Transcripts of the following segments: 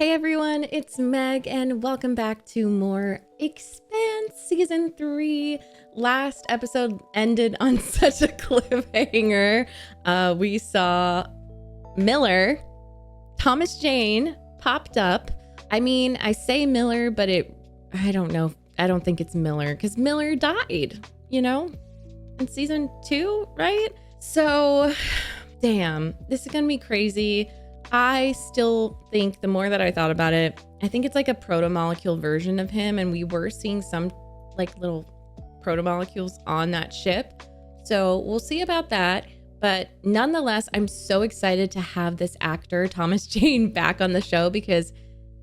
Hey everyone, it's Meg and welcome back to more Expanse Season 3. Last episode ended on such a cliffhanger. We saw Miller, Thomas Jane popped up. I mean, I say Miller, but I don't know. I don't think it's Miller because Miller died, you know, in Season 2, right? So, damn, this is gonna be crazy. I still think the more that I thought about it, I think it's like a proto-molecule version of him. And we were seeing some like little proto-molecules on that ship. So we'll see about that. But nonetheless, I'm so excited to have this actor, Thomas Jane, back on the show, because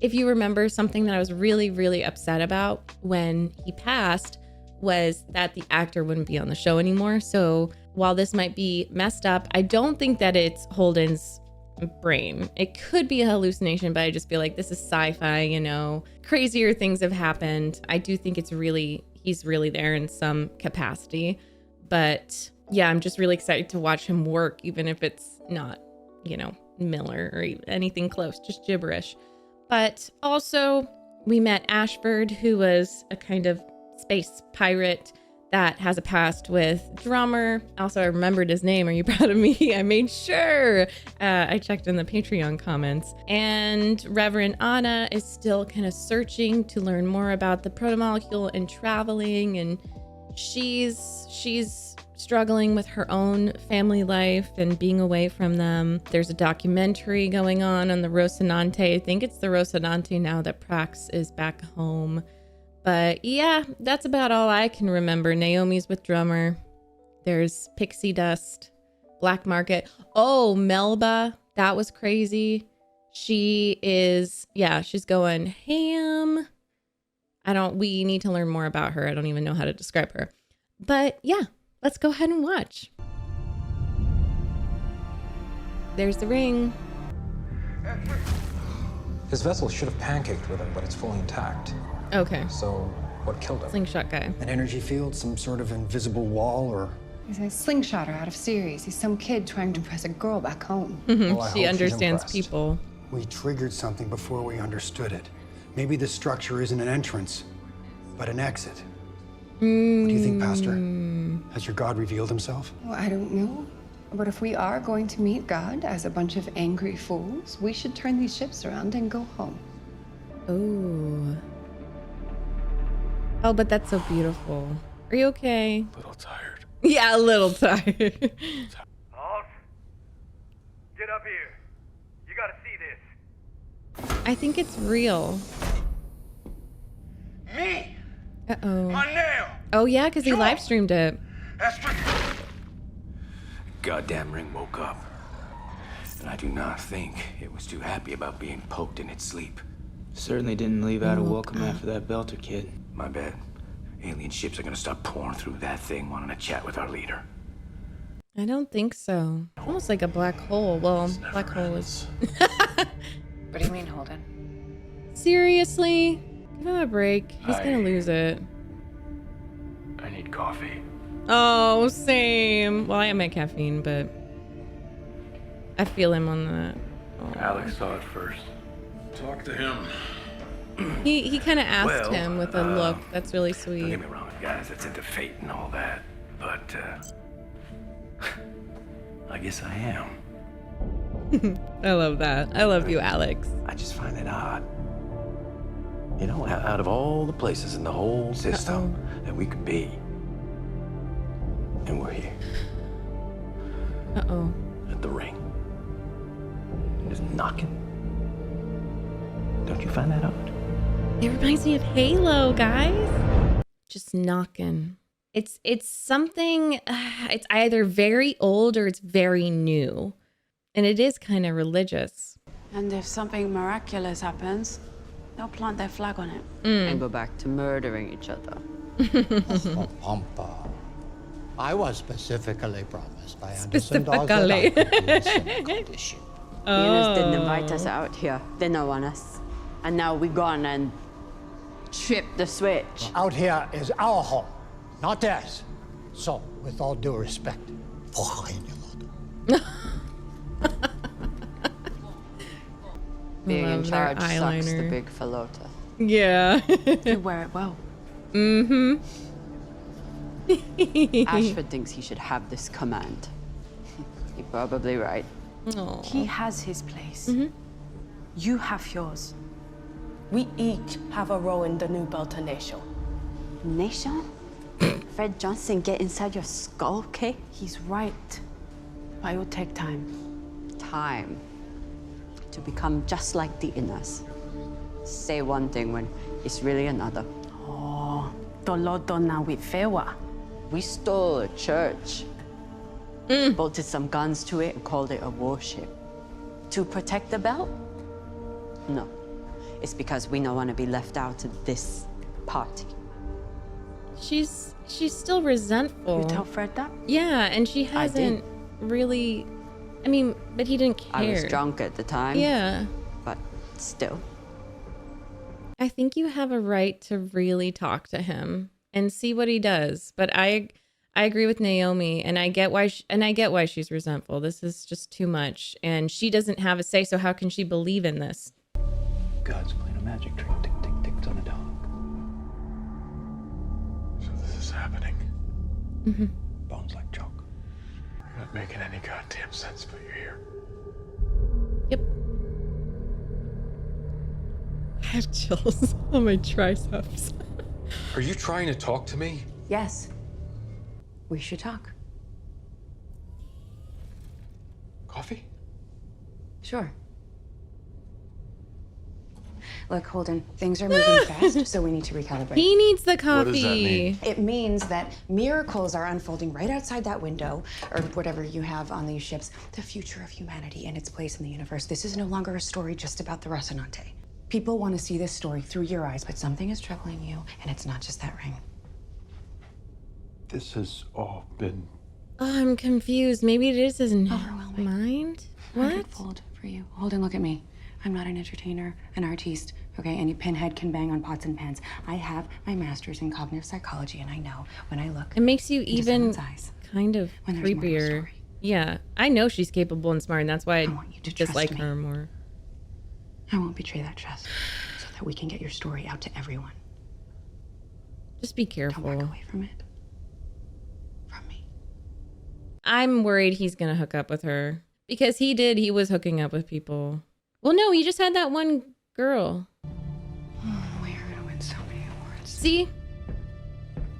if you remember, something that I was really, really upset about when he passed was that the actor wouldn't be on the show anymore. So while this might be messed up, I don't think that it's Holden's brain. It could be a hallucination, but I just feel like this is sci-fi, you know, crazier things have happened. I do think he's really there in some capacity, but yeah, I'm just really excited to watch him work, even if it's not, you know, Miller or anything close, just gibberish. But also we met Ashford, who was a kind of space pirate that has a past with Drummer. Also, I remembered his name. Are you proud of me? I made sure. I checked in the Patreon comments. And Reverend Anna is still kind of searching to learn more about the protomolecule and traveling. And she's struggling with her own family life and being away from them. There's a documentary going on the Rocinante. I think it's the Rocinante now that Prax is back home. But yeah, that's about all I can remember. Naomi's with Drummer. There's Pixie Dust, Black Market. Oh, Melba. That was crazy. She's going ham. We need to learn more about her. I don't even know how to describe her. But yeah, let's go ahead and watch. There's the ring. His vessel should have pancaked with him, but it's fully intact. Okay. So, what killed him? Slingshot guy. An energy field, some sort of invisible wall, or... He's a slingshotter out of series. He's some kid trying to impress a girl back home. Well, I She hope understands she's impressed. people. We triggered something before we understood it. Maybe the structure isn't an entrance, but an exit. What do you think, Pastor? Has your God revealed himself? Well, I don't know. But if we are going to meet God as a bunch of angry fools, we should turn these ships around and go home. Oh. Oh, but that's so beautiful. Are you okay? A little tired. Yeah, a little tired. Halt! Get up here. You gotta see this. I think it's real. Me! Uh-oh. My nail! Oh, yeah, because he Sure. live streamed it. That's for... Goddamn ring woke up. And I do not think it was too happy about being poked in its sleep. Certainly didn't leave out a welcome after that Belter kid. My bad. Alien ships are gonna start pouring through that thing wanting to chat with our leader. I don't think so. Almost like a black hole. Well, black hole is... What do you mean, Holden? Seriously? Give him a break. He's gonna lose it. I need coffee. Oh, same. Well, I am at caffeine, but I feel him on that. Oh. Alex saw it first. Talk to him. He kind of asked Well, him with a look. That's really Don't sweet. get me wrong, guys, that's into fate and all that. But, I guess I am. I love that. I love you, Alex. I just find it odd. You know, out of all the places in the whole system that we could be, and we're here Uh-oh. at the ring, just knocking. Don't you find that odd? It reminds me of Halo, guys. Just knocking. It's something, it's either very old or it's very new. And it is kind of religious. And if something miraculous happens, they'll plant their flag on it. And go back to murdering each other. Pampa. I was specifically promised by Specifically. condition. Venus didn't invite us out here. They don't want us. And now we gone and trip the switch. Out here is our home, not theirs. So, with all due respect, Being in Love their charge sucks the eyeliner. big falota. Yeah. You wear it well. Mm-hmm. Ashford thinks he should have this command. You're probably right. Aw. He has his place. Mm-hmm. You have yours. We each have a role in the new Belter Nation. Nation? Fred Johnson get inside your skull, okay? He's right. But it will take time. Time to become just like the Inners. Say one thing when it's really another. Oh, Dolodona with Fewa. We stole a church, bolted some guns to it, and called it a warship. To protect the belt? No. It's because we don't want to be left out of this party. She's still resentful. You tell Fred that? Yeah, and she hasn't really. I mean, but he didn't care. I was drunk at the time. Yeah. But still. I think you have a right to really talk to him and see what he does. But I agree with Naomi, and I get why she's resentful. This is just too much, and she doesn't have a say. So how can she believe in this? God's playing a magic trick. Tick, tick, tick on a dog. So this is happening. Mm-hmm. Bones like chalk. You're not making any goddamn sense, but you're here. Yep. I have chills on my triceps. Are you trying to talk to me? Yes. We should talk. Coffee? Sure. Look, Holden, things are moving fast, so we need to recalibrate. He needs the coffee. What does that mean? It means that miracles are unfolding right outside that window, or whatever you have on these ships. The future of humanity and its place in the universe. This is no longer a story just about the Rocinante. People want to see this story through your eyes, but something is troubling you, and it's not just that ring. This has all been... Oh, I'm confused. Maybe it is his Overwhelming. mind? What? Hundredfold for you. Holden, look at me. I'm not an entertainer, an artiste, okay? Any pinhead can bang on pots and pans. I have my master's in cognitive psychology, and I know when I look It makes you into even someone's eyes, kind of when there's more to the creepier. story. Yeah, I know she's capable and smart, and that's why I want you to dislike trust me. her more. I won't betray that trust, so that we can get your story out to everyone. Just be Don't walk careful. away from it. From me. I'm worried he's gonna hook up with her because he was hooking up with people. Well, no, he just had that one girl. We are gonna win so many awards. See?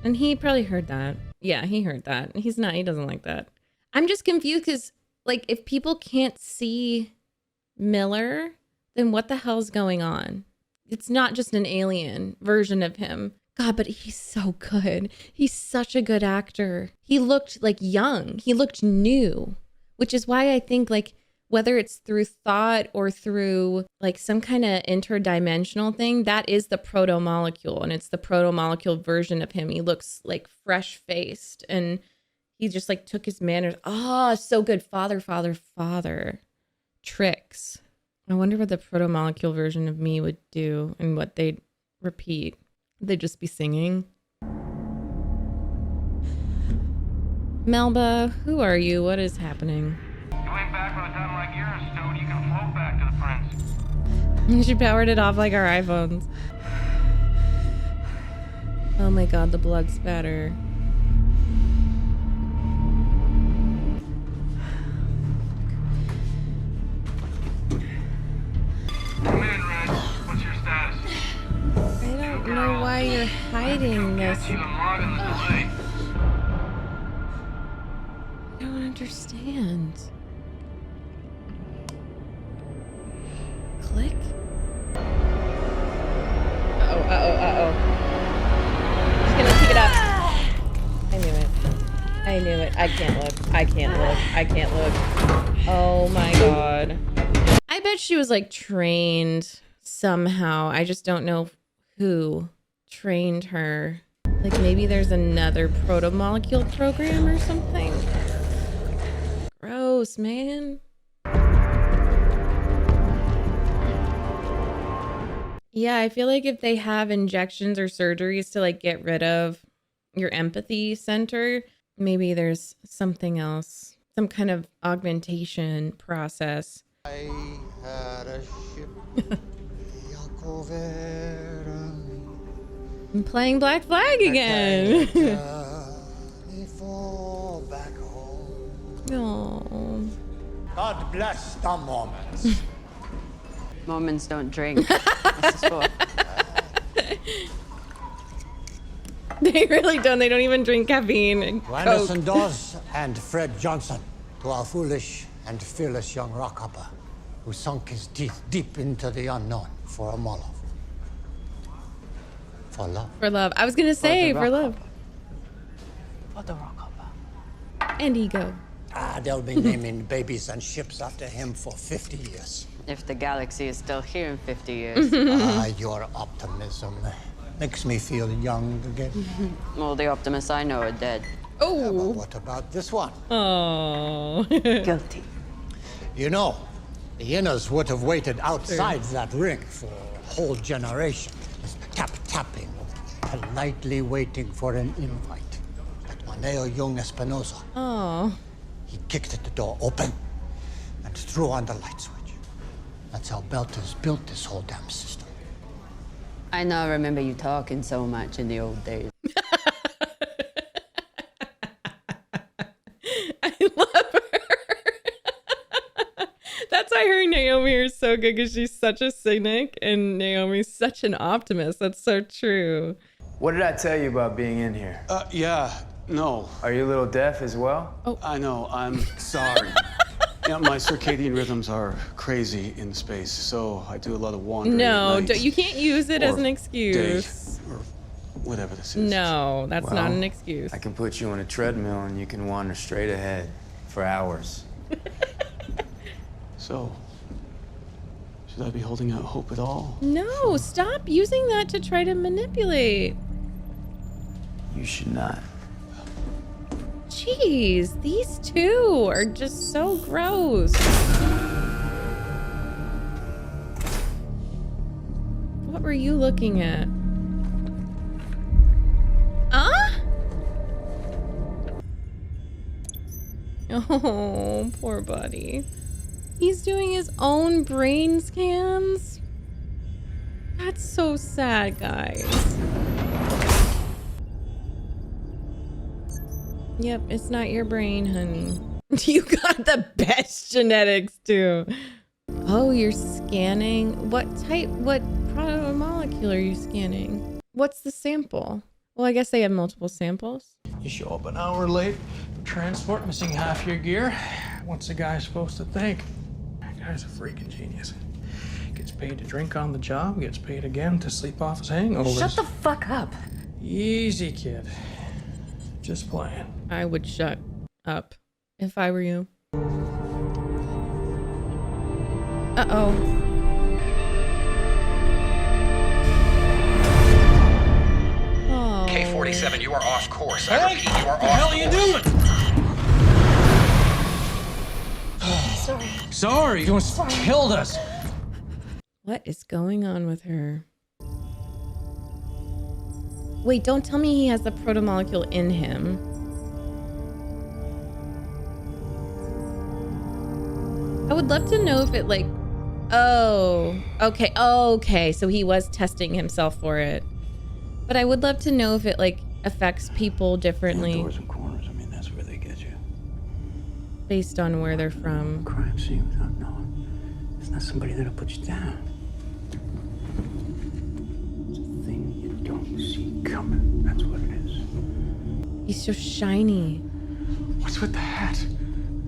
And he probably heard that. Yeah, he heard that. He doesn't like that. I'm just confused because, like, if people can't see Miller, then what the hell's going on? It's not just an alien version of him. God, but he's so good. He's such a good actor. He looked like young. He looked new, which is why I think, like, whether it's through thought or through like some kind of interdimensional thing, that is the proto-molecule, and it's the proto-molecule version of him. He looks like fresh-faced, and he just like took his manners. Oh, so good. Father. Tricks. I wonder what the proto-molecule version of me would do and what they'd repeat. They'd just be singing. Melba, who are you? What is happening? You ain't back by the time like yours, Toad. You can float back to the prince. She powered it off like our iPhones. Oh my god, the blood spatter. Come in, Red. What's your status? I don't know why you're hiding this. Get you and logging the delay. I don't understand. Click? Uh-oh. He's gonna pick it up. I knew it. I can't look. Oh my god. I bet she was like trained somehow. I just don't know who trained her. Like maybe there's another proto-molecule program or something. Gross, man. Yeah, I feel like if they have injections or surgeries to like get rid of your empathy center, maybe there's something else, some kind of augmentation process. I had a ship I'm playing Black Flag again. Oh. God bless the Mormons. Mormons don't drink. What's this for? They really don't. They don't even drink caffeine and To Anderson Coke. Dawes and Fred Johnson, to our foolish and fearless young rockhopper who sunk his teeth deep into the unknown for a Molov. For love. For love. I was gonna say for love. For the rockhopper. And ego. They'll be naming babies and ships after him for 50 years. If the galaxy is still here in 50 years. Your optimism makes me feel young again. All the optimists I know are dead. Oh. What about this one? Oh. Guilty. You know, the Inners would have waited outside that ring for a whole generation. Just tapping, politely waiting for an invite. But Maneo Young Espinosa, Oh. he kicked the door open and threw on the light switch. That's how Belters built this whole damn system. I now remember you talking so much in the old days. I love her. That's why her and Naomi are so good, because she's such a cynic and Naomi's such an optimist. That's so true. What did I tell you about being in here? Yeah, no. Are you a little deaf as well? Oh. I know, I'm sorry. Yeah, my circadian rhythms are crazy in space, so I do a lot of wandering No, at night, you can't use it as an excuse. day, or whatever this is. No, that's Well, not an excuse. I can put you on a treadmill and you can wander straight ahead for hours. So, should I be holding out hope at all? No, stop using that to try to manipulate. You should not. Jeez, these two are just so gross. What were you looking at? Oh, poor buddy. He's doing his own brain scans? That's so sad, guys. Yep, it's not your brain, honey. You got the best genetics, too. Oh, you're scanning? What molecule are you scanning? What's the sample? Well, I guess they have multiple samples. You show up an hour late for transport, missing half your gear. What's a guy supposed to think? That guy's a freaking genius. Gets paid to drink on the job, gets paid again to sleep off his hangovers. Shut the fuck up. Easy, kid. Just playing. I would shut up if I were you. Uh-oh. Oh. K-47, you are off course. I repeat, you are off course. What the hell are you doing? Sorry. You almost killed us. What is going on with her? Wait, don't tell me he has the protomolecule in him. I would love to know if it like... Oh, okay. Okay, so he was testing himself for it. But I would love to know if it like affects people differently. Doors and corners, I mean, that's where they get you. Based on where they're from. Crime scene without knowing. It's not somebody that'll put you down. It's a thing you don't see coming. That's what it is. He's so shiny. What's with the hat?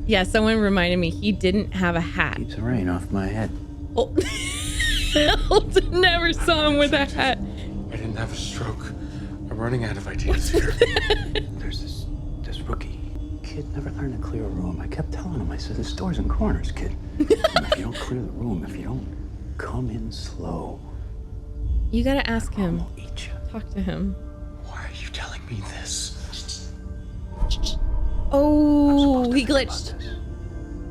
Yeah, someone reminded me he didn't have a hat. Keeps the rain off my head. Oh. Holden never saw him with a hat. I didn't have a stroke. I'm running out of ideas here. There's this rookie. Kid never learned to clear a room. I kept telling him, I said, there's doors and corners, kid. And if you don't clear the room, if you don't come in slow, You gotta ask him. I'll eat you. Talk to him. Why are you telling me this? Oh, he glitched.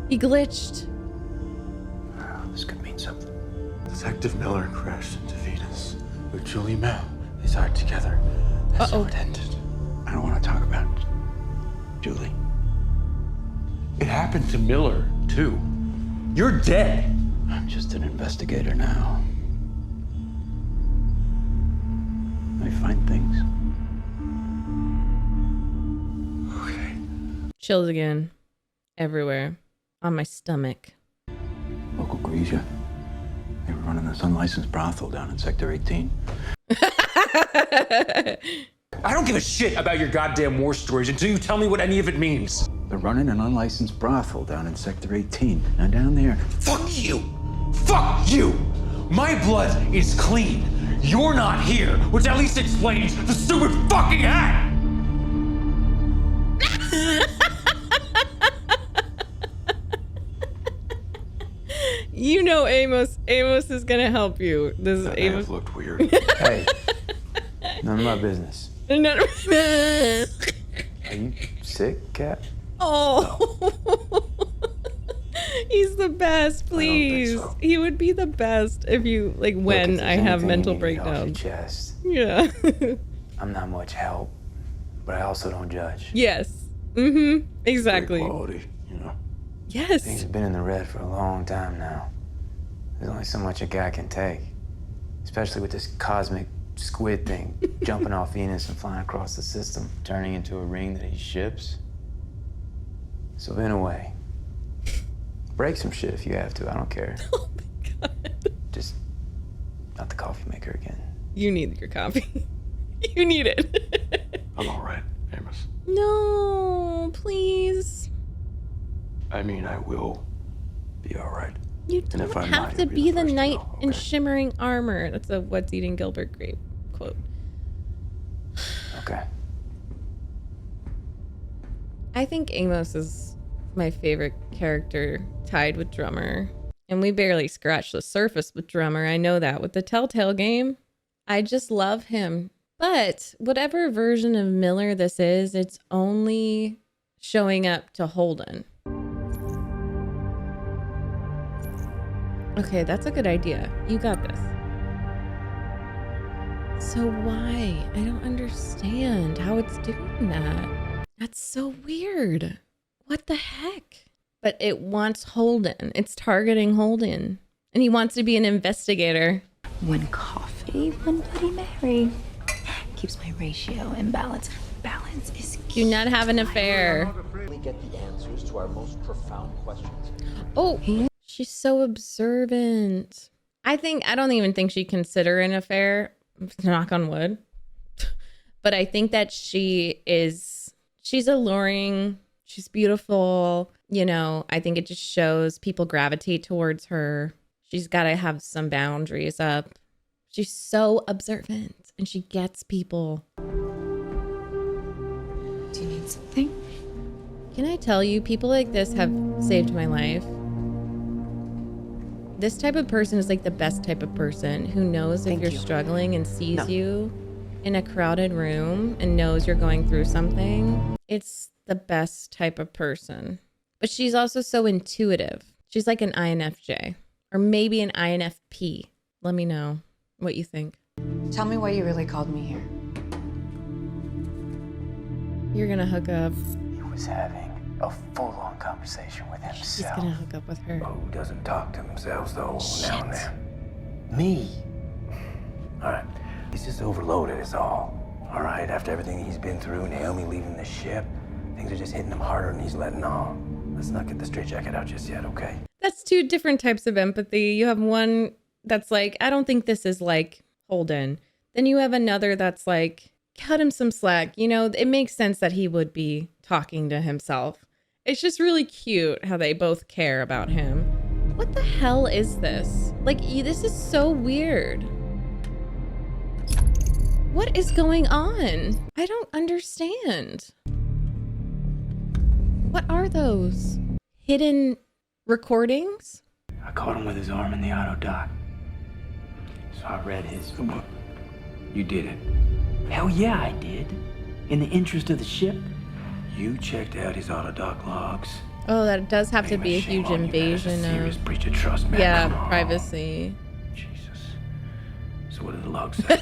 He glitched. Oh, this could mean something. Detective Miller crashed into Venus with Julie Mel. They died together. That's how it ended. I don't want to talk about Julie. It happened to Miller, too. You're dead. I'm just an investigator now. I find things. Okay. Chills again. Everywhere. On my stomach. Local Greasia. They were running this unlicensed brothel down in Sector 18. I don't give a shit about your goddamn war stories until you tell me what any of it means. They're running an unlicensed brothel down in Sector 18. Now down there... Fuck you! Fuck you! My blood is clean. You're not here, which at least explains the stupid fucking hat! You know Amos is gonna help you. This That Amos looked weird. Hey, none of my business. No. Are you sick, Cat? Oh. He's the best, please. so. He would be the best if you like when I have mental breakdowns. Chest. Yeah. I'm not much help, but I also don't judge. Yes. Mm-hmm. Exactly. Great quality, you know. Yes. Things have been in the red for a long time now. There's only so much a guy can take, especially with this cosmic squid thing jumping off Venus and flying across the system, turning into a ring that he ships. So in a way, break some shit if you have to. I don't care. Oh my god. Just not the coffee maker again. You need your coffee. You need it. I'm all right, Amos. No, please. I mean, I will be all right. You And if don't I'm have not, to you'll be be the the first to knight know, in okay? shimmering armor. That's a What's Eating Gilbert Grape quote. Okay. I think Amos is my favorite character, tied with Drummer. And we barely scratched the surface with Drummer. I know that with the Telltale game. I just love him. But whatever version of Miller this is, it's only showing up to Holden. Okay, that's a good idea. You got this. So why? I don't understand how it's doing that. That's so weird. What the heck? But it wants Holden. It's targeting Holden. And he wants to be an investigator. One coffee, one Bloody Mary. Keeps my ratio in balance. Balance is key. Do not have an affair. We get the answers to our most profound questions. Oh, she's so observant. I don't even think she'd consider an affair. Knock on wood. But I think that she's alluring. She's beautiful. You know, I think it just shows people gravitate towards her. She's got to have some boundaries up. She's so observant and she gets people. Do you need something? Can I tell you, people like this have saved my life. This type of person is like the best type of person who knows if you're struggling and sees you in a crowded room and knows you're going through something. It's the best type of person. But she's also so intuitive. She's like an INFJ or maybe an INFP. Let me know what you think. Tell me why you really called me here. You're gonna hook up. He was having a full-on conversation with She's himself. gonna hook up with her. Who doesn't talk to themselves though now and then? Me. All right, he's just overloaded is all. All right, after everything he's been through, Naomi leaving the ship, things are just hitting him harder than he's letting on. Let's not get the straitjacket out just yet, okay? That's two different types of empathy. You have one that's like, I don't think this is like Holden. Then you have another that's like, cut him some slack. You know, it makes sense that he would be talking to himself. It's just really cute how they both care about him. What the hell is this? Like, this is so weird. What is going on? I don't understand. What are those? Hidden recordings? I caught him with his arm in the auto dock. So I read his... You did it. Hell yeah, I did. In the interest of the ship. You checked out his auto dock logs. Oh, that does have to be a huge invasion Serious of... breach of trust, man. Yeah, Come on. privacy. So what did the log say?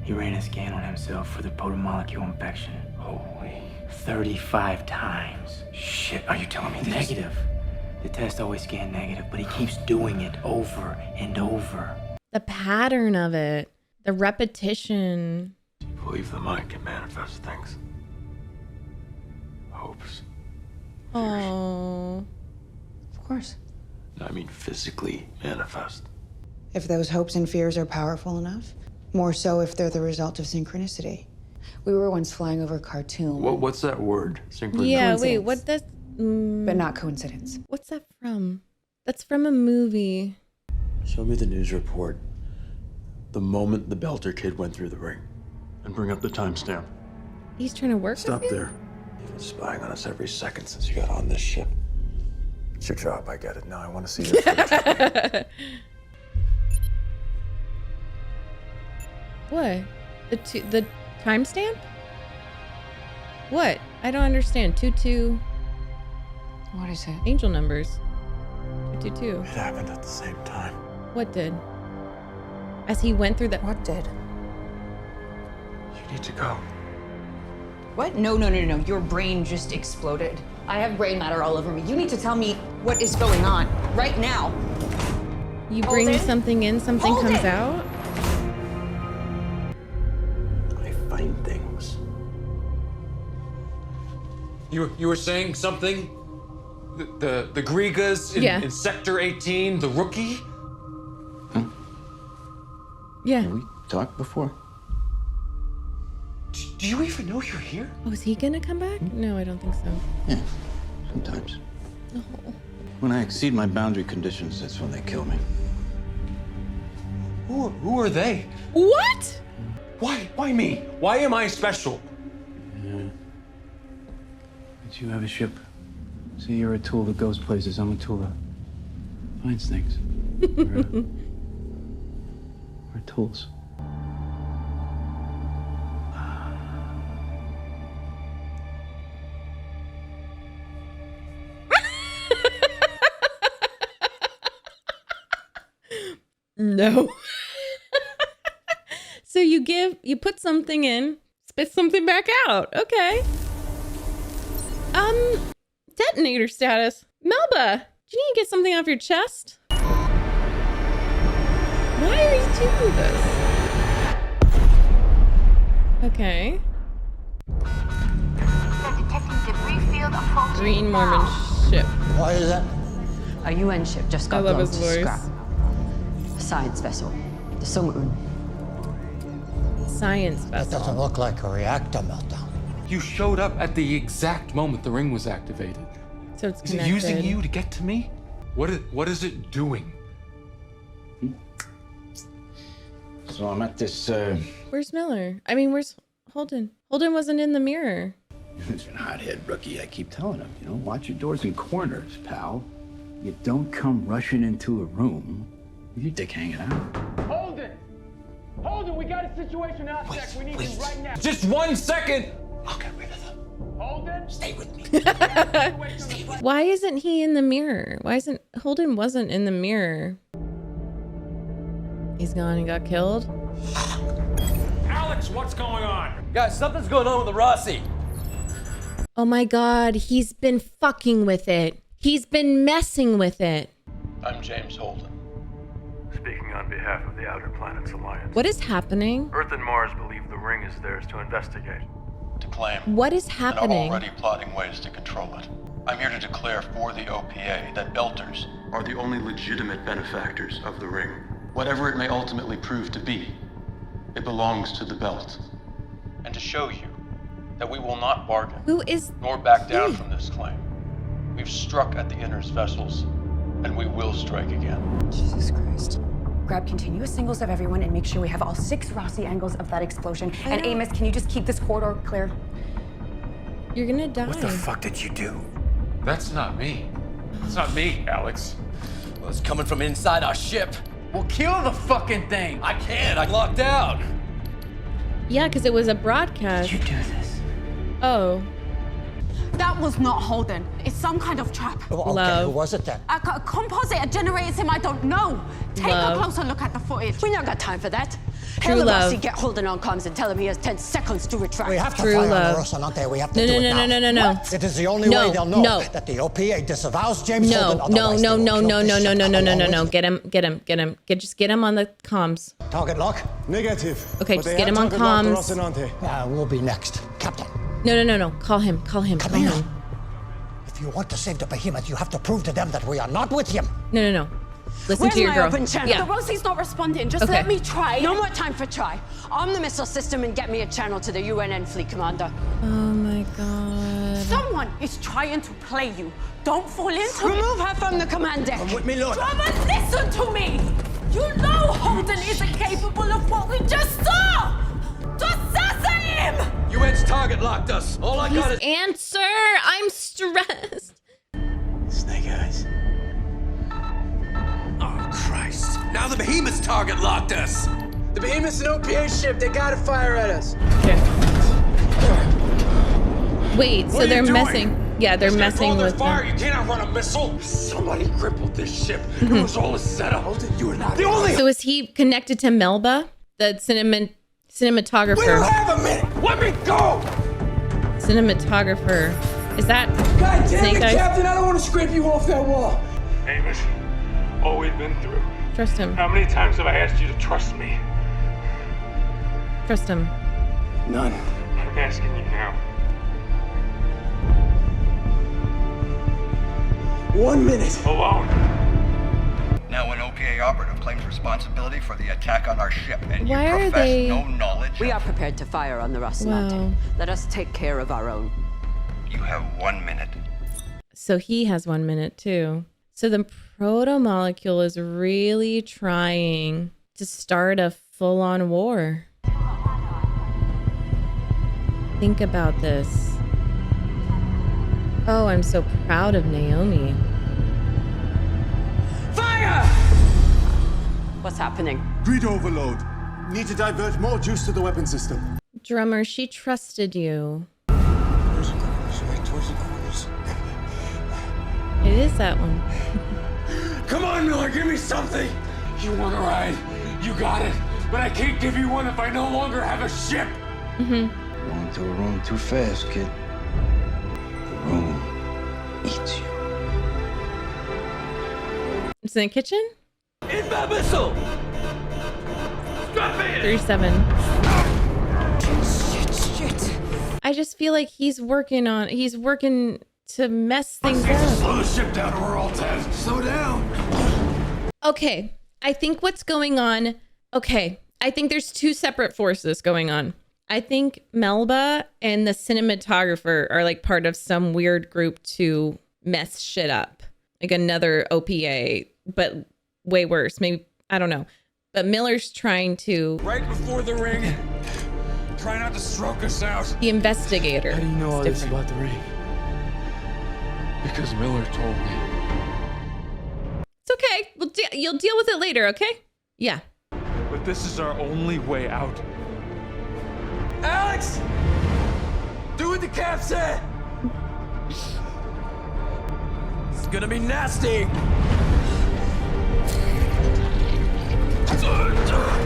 He ran a scan on himself for the protomolecule infection. Holy. 35 times. Shit, are you telling me this? Negative. The test always scanned negative, but he keeps doing it over and over. The pattern of it, the repetition. Do you believe the mind can manifest things? Hopes. Oh. Of course. I mean physically manifest. If those hopes and fears are powerful enough, more so if they're the result of synchronicity. We were once flying over Khartoum. What's that word? Synchronicity? Yeah, wait, what does... But not coincidence. What's that from? That's from a movie. Show me the news report the moment the Belter kid went through the ring. And bring up the timestamp. He's trying to work Stop with you? there. You've been spying on us every second since you got on this ship. It's your job, I get it. Now I want to see your footage. What? The timestamp? What? I don't understand. 22. What is it? Angel numbers. 222. It happened at the same time. What did? As he went through that. What did? You need to go. What? No. Your brain just exploded. I have brain matter all over me. You need to tell me what is going on right now. You bring Holden? something in, something Holden! comes out? I find things. You were saying something? The Grigas in Sector 18, the rookie? Yeah. Have we talked before? Do you even know you're here? Oh, is he gonna come back? No, I don't think so. Yeah, sometimes. No. When I exceed my boundary conditions, that's when they kill me. Who are they? What? Why me? Why am I special? Yeah. But you have a ship. See, you're a tool that goes places. I'm a tool that finds things. We're tools. No. So you put something in, spit something back out. Okay. Detonator status. Melba, do you need to get something off your chest? Why are you doing this? Okay. Green Mormon ship. Why is that? A UN ship just got I love blown his to voice. scrap. A science vessel. The Sung-Un. Science That vessel. doesn't look like a reactor meltdown. You showed up at the exact moment the ring was activated. So it's Is it connected. using you to get to me? What is it doing? So I'm at this, Where's Miller? I mean, where's Holden? Holden wasn't in the mirror. It's an hothead rookie. I keep telling him, watch your doors and corners, pal. You don't come rushing into a room with your dick hanging out. Holden, we got a situation out there. We need you right now. Just 1 second! I'll get rid of them. Holden? Stay with me. Why isn't he in the mirror? Holden wasn't in the mirror? He's gone and got killed? Alex, what's going on? Guys, something's going on with the Rossi. Oh my god, he's been fucking with it. He's been messing with it. I'm James Holden. Speaking on behalf of the Outer Planets Alliance. What is happening? Earth and Mars believe the ring is theirs to investigate, to claim, What is and are happening? already plotting ways to control it. I'm here to declare for the OPA that Belters are the only legitimate benefactors of the ring. Whatever it may ultimately prove to be, it belongs to the Belt. And to show you that we will not bargain, Who is nor back down from this claim. We've struck at the Inner's vessels, and we will strike again. Jesus Christ. Grab continuous singles of everyone and make sure we have all 6 Rossi angles of that explosion. And Amos, can you just keep this corridor clear? You're gonna die. What the fuck did you do? That's not me. It's not me, Alex. Well, it's coming from inside our ship. Well, kill the fucking thing. I can't. I'm locked out. Yeah, because it was a broadcast. Did you do this? Oh. That was not Holden. It's some kind of trap. Okay, Love. who was it then? A composite generates him, I don't know. Take Love. a closer look at the footage. We not got time for that. Hell of love. us, get Holden on comms and tell him he has 10 seconds to retract. We have to True fire love. on the Rocinante. We have to No, do no, it no, now. no, no, no, no. What? It is the only No, way they'll know no. that the OPA disavows James No, Holden. no, Otherwise no, they will no, kill no, this no, no, ship no, no, no, along no, with no. you. Get him. Just get him on the comms. Target lock? Negative. Okay, But just they get have him on target locked the comms. Rocinante. We'll be next. Captain, No. Call him. if you want to save the behemoth, you have to prove to them that we are not with him. No. Listen Where's to your my girl. open channel? Yeah. The Rosie's not responding. Just Okay. let me try. No more time for try. Arm the missile system and get me a channel to the UNN fleet commander. Oh my god. Someone is trying to play you. Don't fall into it. Remove her from the command deck. Come with me, Lord. Drummer, listen to me. You know Holden isn't capable of what we just saw. Just assassinate him. UN's target locked us. All I got is Answer. I'm stressed. Snake Eyes. Oh Christ! Now the behemoth's target locked us. The behemoth's an OPA ship. They gotta fire at us. Wait, so they're messing. Yeah, they're messing with fire. them. You cannot run a missile. Somebody crippled this ship. It was all a setup. You were not the only. So is he connected to Melba, the cinematographer? We don't have a minute. Let me go. Cinematographer. Is that God damn Snake it, Eyes? Captain! I don't want to scrape you off that wall. Amos, all we've been through. Trust him. How many times have I asked you to trust me? Trust him. None. I'm asking you now. 1 minute. Alone. Now an OPA operative claims responsibility for the attack on our ship, and Why you are profess they- no knowledge. We are prepared to fire on the Rocinante. Wow. Let us take care of our own. You have 1 minute. So he has 1 minute too. So the proto-molecule is really trying to start a full-on war. Think about this. Oh, I'm so proud of Naomi. Fire! What's happening? Grid overload. Need to divert more juice to the weapon system. Drummer, she trusted you. Towards the corners, right towards the corners. It is that one. Come on, Miller, give me something. You want a ride? You got it. But I can't give you one if I no longer have a ship. Going to a room too fast, kid. The room eats you. It's in the kitchen? Inbound missile! Strap in! 37. Shit. I just feel like he's working to mess things Just up. slow the ship down or we're all dead. Slow down. Okay, I think what's going on, I think there's two separate forces going on. I think Melba and the cinematographer are like part of some weird group to mess shit up. Like another OPA, but way worse. Maybe, I don't know. But Miller's trying to... Right before the ring. Try not to stroke us out. The investigator. How do you know all It's this different. about the ring? Because Miller told me. It's okay. You'll deal with it later, okay? Yeah. But this is our only way out. Alex! Do what the cap said! It's gonna be nasty!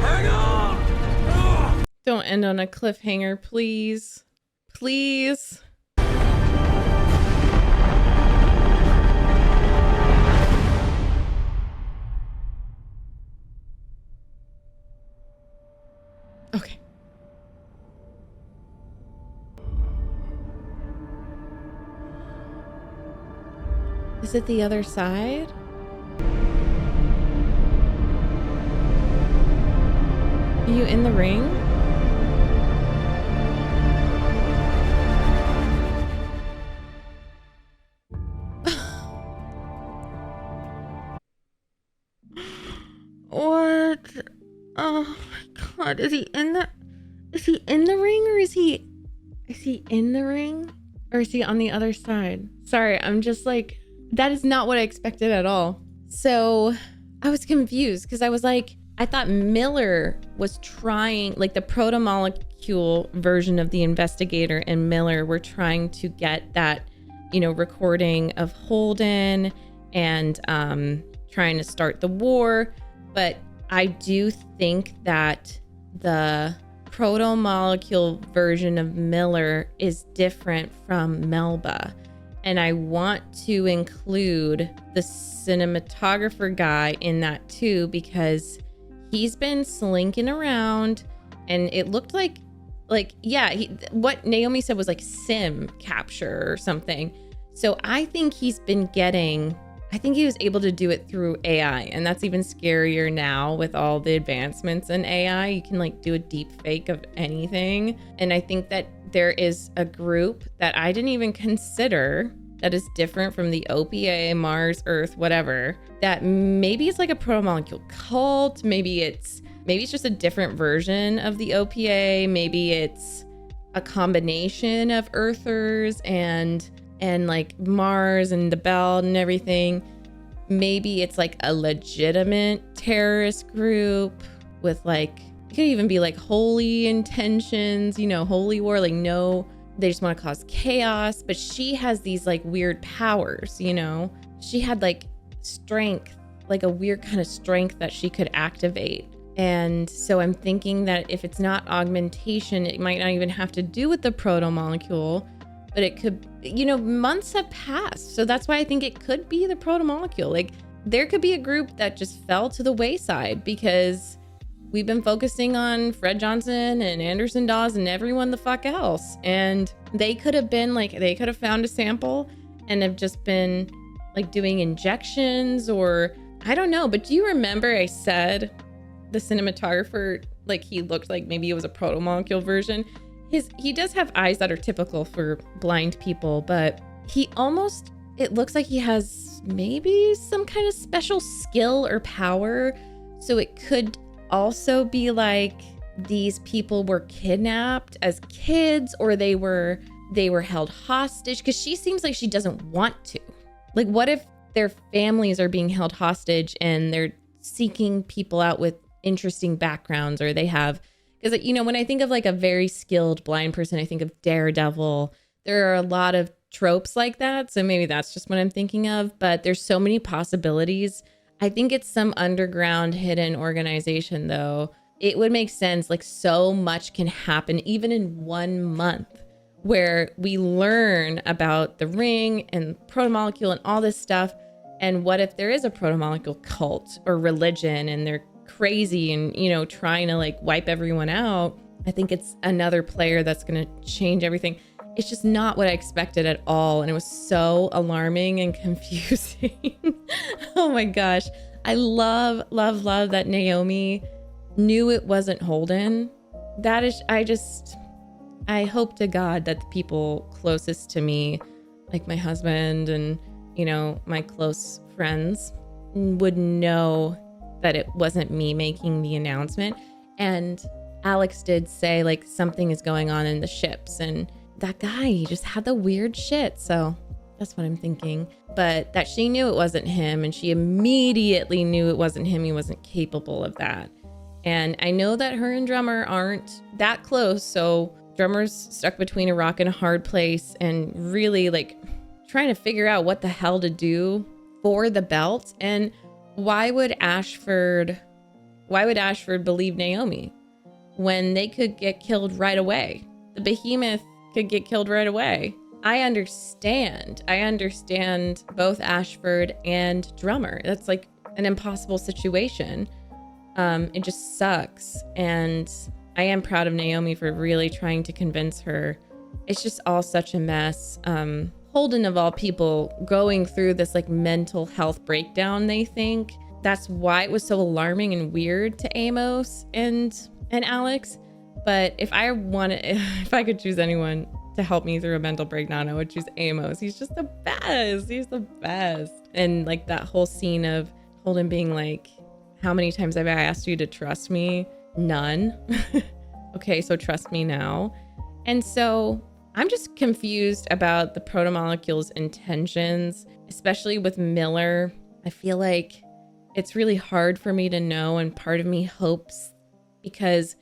Hang on! Don't end on a cliffhanger, please. Please. Okay. Is it the other side? Are you in the ring? What? Oh my god, is he in the ring, or is he in the ring, or is he on the other side? Sorry, I'm just like, that is not what I expected at all. So I was confused because I was like, I thought Miller was trying, like the proto-molecule version of the investigator and Miller were trying to get that, recording of Holden and trying to start the war. But I do think that the proto-molecule version of Miller is different from Melba. And I want to include the cinematographer guy in that too, because he's been slinking around and it looked like yeah, what Naomi said was like sim capture or something. So I think he was able to do it through AI, and that's even scarier now with all the advancements in AI. You can like do a deep fake of anything. And I think that there is a group that I didn't even consider that is different from the OPA, Mars, Earth, whatever, that maybe it's like a proto-molecule cult. Maybe it's just a different version of the OPA. Maybe it's a combination of Earthers and like Mars and the belt and everything. Maybe it's like a legitimate terrorist group with like, it could even be like holy intentions, holy war, like no, they just want to cause chaos. But she has these like weird powers, she had like strength, like a weird kind of strength that she could activate. And so I'm thinking that if it's not augmentation, it might not even have to do with the proto-molecule, but it could, months have passed. So that's why I think it could be the proto-molecule. Like there could be a group that just fell to the wayside because we've been focusing on Fred Johnson and Anderson Dawes and everyone the fuck else. And they could have been like, they could have found a sample and have just been like doing injections or I don't know. But do you remember I said the cinematographer, like he looked like maybe it was a proto-molecule version? He does have eyes that are typical for blind people, but it looks like he has maybe some kind of special skill or power. So it could also be like these people were kidnapped as kids or they were held hostage, because she seems like she doesn't want to. Like what if their families are being held hostage and they're seeking people out with interesting backgrounds, or they have, because when I think of like a very skilled blind person, I think of Daredevil. There are a lot of tropes like that, so maybe that's just what I'm thinking of, but there's so many possibilities. I think it's some underground hidden organization though. It would make sense, like so much can happen even in 1 month where we learn about the ring and proto-molecule and all this stuff. And what if there is a proto-molecule cult or religion and they're crazy and trying to like wipe everyone out? I think it's another player that's going to change everything. It's just not what I expected at all, and it was so alarming and confusing. Oh my gosh, I love that Naomi knew it wasn't Holden. That is, I hope to God that the people closest to me, like my husband and my close friends, would know that it wasn't me making the announcement. And Alex did say like something is going on in the ships, and that guy, he just had the weird shit. So that's what I'm thinking. But that she knew it wasn't him, and she immediately knew it wasn't him. He wasn't capable of that. And I know that her and Drummer aren't that close, so Drummer's stuck between a rock and a hard place and really like trying to figure out what the hell to do for the belt. And why would Ashford believe Naomi when they could get killed right away? The behemoth could get killed right away. I understand both Ashford and Drummer. That's like an impossible situation. It just sucks. And I am proud of Naomi for really trying to convince her. It's just all such a mess. Holden, of all people, going through this like mental health breakdown, they think. That's why it was so alarming and weird to Amos and Alex. But if I could choose anyone to help me through a mental breakdown, I would choose Amos. He's just the best. He's the best. And like that whole scene of Holden being like, how many times have I asked you to trust me? None. Okay, so trust me now. And so I'm just confused about the proto-molecule's intentions, especially with Miller. I feel like it's really hard for me to know, and part of me hopes, because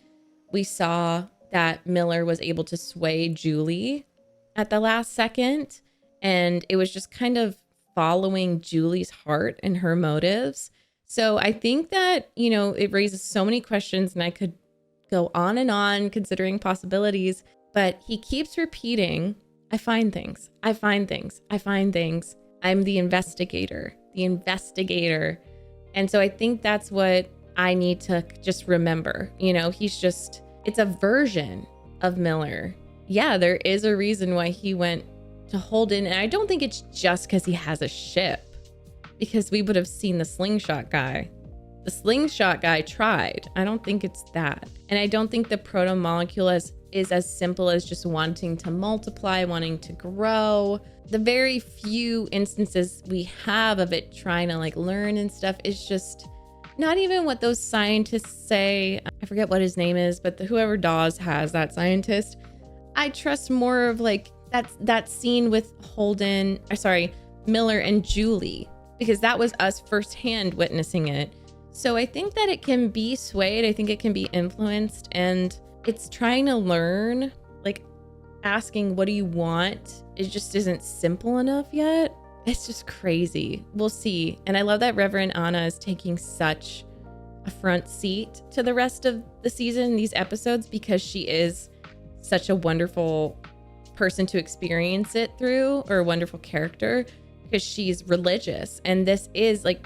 we saw that Miller was able to sway Julie at the last second, and it was just kind of following Julie's heart and her motives. So I think that, it raises so many questions, and I could go on and on considering possibilities, but he keeps repeating, I find things, I find things, I find things. I'm the investigator, the investigator. And so I think that's what I need to just remember. You know, it's a version of Miller. Yeah, there is a reason why he went to Holden. And I don't think it's just because he has a ship, because we would have seen the slingshot guy. The slingshot guy tried. I don't think it's that. And I don't think the proto-molecule is as simple as just wanting to multiply, wanting to grow. The very few instances we have of it trying to like learn and stuff is just not even what those scientists say. I forget what his name is, but whoever Dawes has, that scientist, I trust more of like that scene with Miller and Julie, because that was us firsthand witnessing it. So I think that it can be swayed. I think it can be influenced, and it's trying to learn, like asking, what do you want? It just isn't simple enough yet. It's just crazy. We'll see. And I love that Reverend Anna is taking such a front seat to the rest of the season, these episodes, because she is such a wonderful person to experience it through, or a wonderful character, because she's religious. And this is like,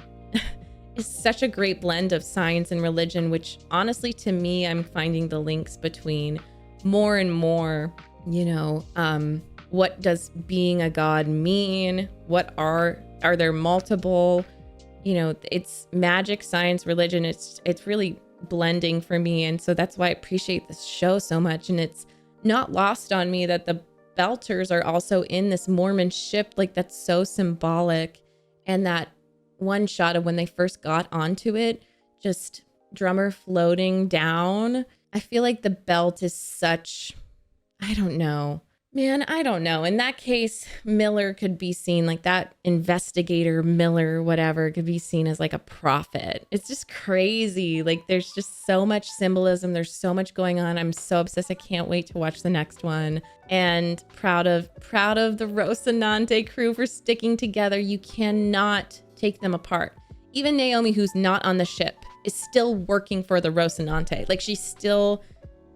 is such a great blend of science and religion, which honestly, to me, I'm finding the links between more and more, you know, what does being a god mean? What are there multiple, you know, it's magic, science, religion. It's really blending for me. And so that's why I appreciate this show so much. And it's not lost on me that the Belters are also in this Mormon ship. Like, that's so symbolic. And that one shot of when they first got onto it, just drummer floating down. I feel like the belt is such, I don't know. Man, I don't know. In that case, Miller could be seen, like that investigator Miller, whatever, could be seen as like a prophet. It's just crazy. Like, there's just so much symbolism. There's so much going on. I'm so obsessed. I can't wait to watch the next one. And proud of the Rocinante crew for sticking together. You cannot take them apart. Even Naomi, who's not on the ship, is still working for the Rocinante. Like, she's still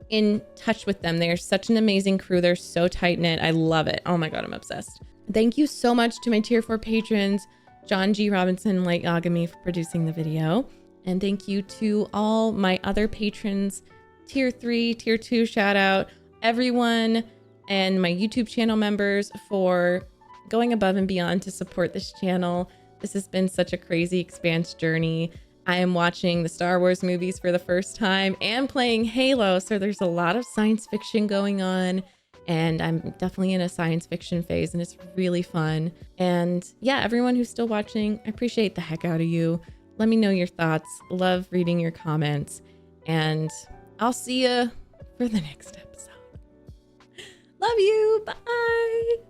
in touch with them. They are such an amazing crew. They're so tight knit. I love it. Oh my God, I'm obsessed. Thank you so much to my tier 4 patrons, John G. Robinson, Light Yagami, for producing the video. And thank you to all my other patrons, tier 3, tier 2, shout out, everyone, and my YouTube channel members for going above and beyond to support this channel. This has been such a crazy Expanse journey. I am watching the Star Wars movies for the first time and playing Halo, so there's a lot of science fiction going on, and I'm definitely in a science fiction phase, and it's really fun. And yeah, everyone who's still watching, I appreciate the heck out of you. Let me know your thoughts. Love reading your comments, and I'll see you for the next episode. Love you. Bye.